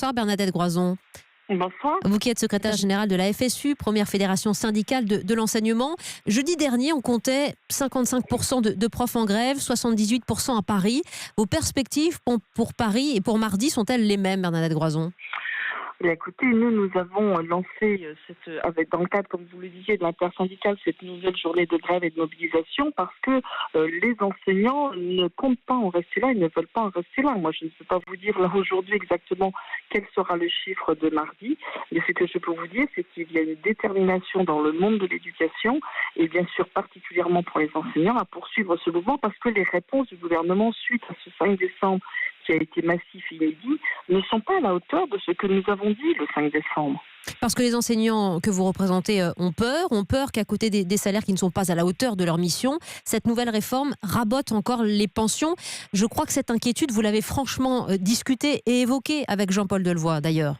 Bonsoir Bernadette Groison. Bonsoir. Vous qui êtes secrétaire générale de la FSU, première fédération syndicale de l'enseignement. Jeudi dernier, on comptait 55% de profs en grève, 78% à Paris. Vos perspectives pour Paris et pour mardi sont-elles les mêmes, Bernadette Groison ? Écoutez, nous avons lancé dans le cadre, comme vous le disiez, de l'intersyndicale, cette nouvelle journée de grève et de mobilisation parce que les enseignants ne comptent pas en rester là, ils ne veulent pas en rester là. Moi, je ne peux pas vous dire là aujourd'hui exactement quel sera le chiffre de mardi, mais ce que je peux vous dire, c'est qu'il y a une détermination dans le monde de l'éducation et bien sûr particulièrement pour les enseignants à poursuivre ce mouvement parce que les réponses du gouvernement suite à ce 5 décembre qui a été massif et inédit, ne sont pas à la hauteur de ce que nous avons dit le 5 décembre. Parce que les enseignants que vous représentez ont peur qu'à côté des salaires qui ne sont pas à la hauteur de leur mission, cette nouvelle réforme rabote encore les pensions. Je crois que cette inquiétude, vous l'avez franchement discutée et évoquée avec Jean-Paul Delevoye d'ailleurs.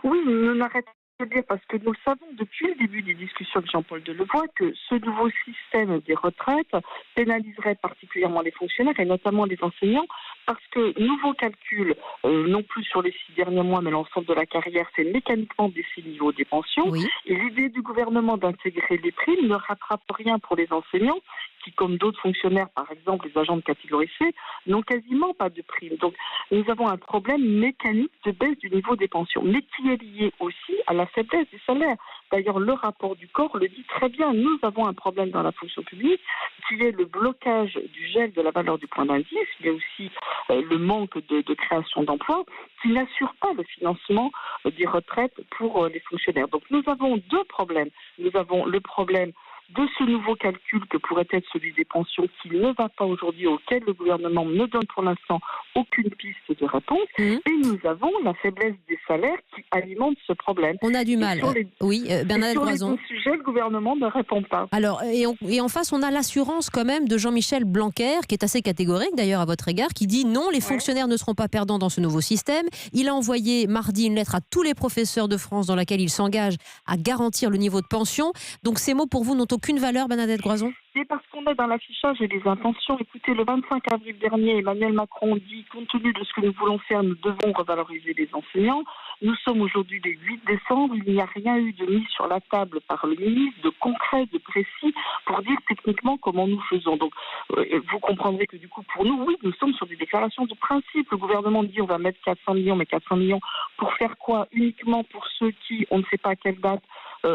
Oui, nous n'arrêtons pas de dire parce que nous le savons depuis le début des discussions avec Jean-Paul Delevoye que ce nouveau système des retraites pénaliserait particulièrement les fonctionnaires et notamment les enseignants parce que nouveau calcul, non plus sur les 6 derniers mois mais l'ensemble de la carrière, c'est mécaniquement baisser le niveau des pensions. Oui. Et l'idée du gouvernement d'intégrer les primes ne rattrape rien pour les enseignants qui, comme d'autres fonctionnaires, par exemple les agents de catégorie C, n'ont quasiment pas de primes. Donc nous avons un problème mécanique de baisse du niveau des pensions, mais qui est lié aussi à la faiblesse des salaires. D'ailleurs, le rapport du corps le dit très bien. Nous avons un problème dans la fonction publique qui est le blocage du gel de la valeur du point d'indice. Il y a aussi le manque de création d'emplois qui n'assure pas le financement des retraites pour les fonctionnaires. Donc nous avons deux problèmes. Nous avons le problème de ce nouveau calcul que pourrait être celui des pensions qui ne va pas aujourd'hui, auquel le gouvernement ne donne pour l'instant aucune piste de réponse. Et nous avons la faiblesse des salaires qui alimente ce problème. On a du mal. Bernadette Groison. Sur les deux sujets, le gouvernement ne répond pas. Alors, et en face, on a l'assurance quand même de Jean-Michel Blanquer, qui est assez catégorique d'ailleurs à votre égard, qui dit non, les fonctionnaires ne seront pas perdants dans ce nouveau système. Il a envoyé mardi une lettre à tous les professeurs de France dans laquelle il s'engage à garantir le niveau de pension. Donc ces mots pour vous n'ont aucune valeur, Bernadette Groison ? C'est parce qu'on est dans l'affichage et les intentions. Écoutez, le 25 avril dernier, Emmanuel Macron dit, compte tenu de ce que nous voulons faire, nous devons revaloriser les enseignants. Nous sommes aujourd'hui le 8 décembre. Il n'y a rien eu de mis sur la table par le ministre, de concret, de précis, pour dire techniquement comment nous faisons. Donc, vous comprendrez que du coup, pour nous, oui, nous sommes sur des déclarations de principe. Le gouvernement dit on va mettre 400 millions, mais 400 millions pour faire quoi ? Uniquement pour ceux qui, on ne sait pas à quelle date,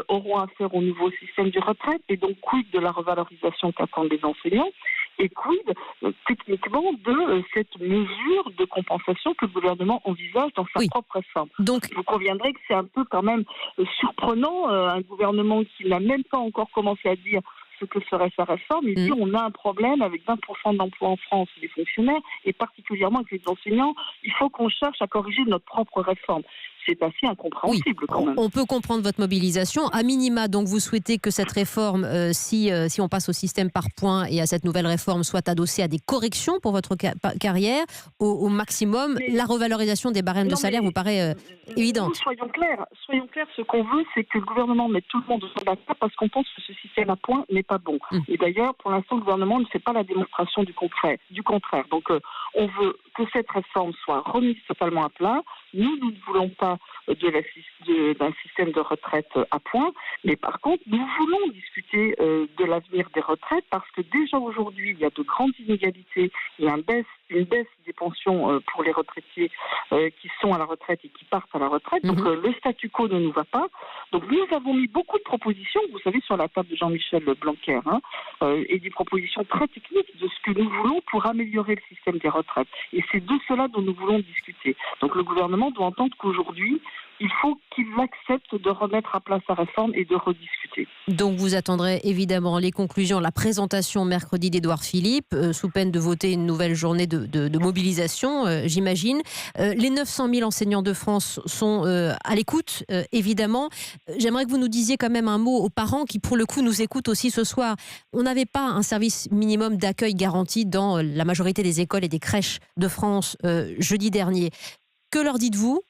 auront affaire au nouveau système de retraite. Et donc, quid de la revalorisation qu'attendent les enseignants ? Et quid, techniquement, de cette mesure de compensation que le gouvernement envisage dans sa propre réforme. Donc, vous conviendrez que c'est un peu quand même surprenant, un gouvernement qui n'a même pas encore commencé à dire ce que serait sa réforme. Et puis, on a un problème avec 20% d'emplois en France des fonctionnaires, et particulièrement avec les enseignants. Il faut qu'on cherche à corriger notre propre réforme. C'est assez incompréhensible quand même. On peut comprendre votre mobilisation. À minima, donc, vous souhaitez que cette réforme, si on passe au système par points et à cette nouvelle réforme, soit adossée à des corrections pour votre carrière. Au maximum, la revalorisation des barèmes de salaire vous paraît évidente. Soyons clairs. Ce qu'on veut, c'est que le gouvernement mette tout le monde sur la table parce qu'on pense que ce système à points n'est pas bon. Et d'ailleurs, pour l'instant, le gouvernement ne fait pas la démonstration du contraire. Donc, on veut que cette réforme soit remise totalement à plat. Nous ne voulons pas d'un système de retraite à points, mais par contre, nous voulons discuter de l'avenir des retraites parce que déjà aujourd'hui, il y a de grandes inégalités, il y a une baisse des pensions pour les retraités qui sont à la retraite et qui partent à la retraite. Donc, le statu quo ne nous va pas. Donc, nous avons mis beaucoup de propositions, vous savez, sur la table de Jean-Michel Blanquer, et des propositions très techniques de ce que nous voulons pour améliorer le système des retraites. Et c'est de cela dont nous voulons discuter. Donc, le gouvernement doit entendre qu'aujourd'hui, il faut qu'il accepte de remettre à plat sa réforme et de rediscuter. Donc vous attendrez évidemment les conclusions, la présentation mercredi d'Édouard Philippe, sous peine de voter une nouvelle journée de mobilisation, j'imagine. Les 900 000 enseignants de France sont à l'écoute, évidemment. J'aimerais que vous nous disiez quand même un mot aux parents qui, pour le coup, nous écoutent aussi ce soir. On n'avait pas un service minimum d'accueil garanti dans la majorité des écoles et des crèches de France jeudi dernier. Que leur dites-vous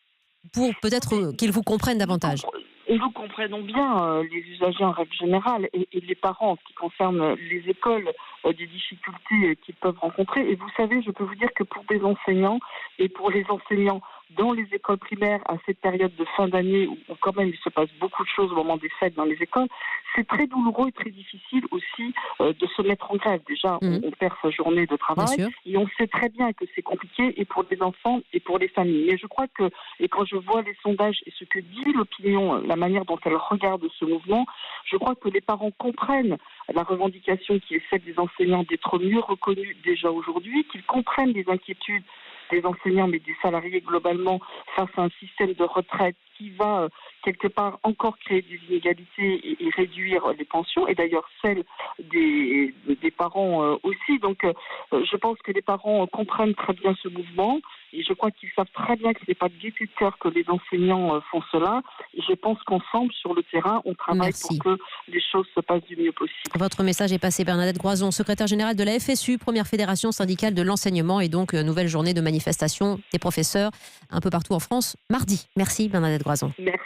pour peut-être qu'ils vous comprennent davantage? Nous comprenons bien les usagers en règle générale et les parents en ce qui concerne les écoles, des difficultés qu'ils peuvent rencontrer. Et vous savez, je peux vous dire que pour des enseignants et pour les enseignants dans les écoles primaires à cette période de fin d'année où quand même il se passe beaucoup de choses au moment des fêtes dans les écoles, c'est très douloureux et très difficile aussi de se mettre en grève. Déjà, on perd sa journée de travail et on sait très bien que c'est compliqué et pour les enfants et pour les familles. Mais je crois que, et quand je vois les sondages et ce que dit l'opinion, la manière dont elle regarde ce mouvement, je crois que les parents comprennent la revendication qui est celle des enseignants d'être mieux reconnus déjà aujourd'hui, qu'ils comprennent les inquiétudes des enseignants mais des salariés globalement face à un système de retraite qui va quelque part encore créer des inégalités et réduire les pensions, et d'ailleurs celles des parents aussi. Donc je pense que les parents comprennent très bien ce mouvement et je crois qu'ils savent très bien que ce n'est pas de gaieté de cœur que les enseignants font cela. Et je pense qu'ensemble, sur le terrain, on travaille pour que les choses se passent du mieux possible. Votre message est passé. Bernadette Groison, secrétaire générale de la FSU, première fédération syndicale de l'enseignement, et donc nouvelle journée de manifestation des professeurs un peu partout en France mardi. Merci Bernadette Groison. Merci.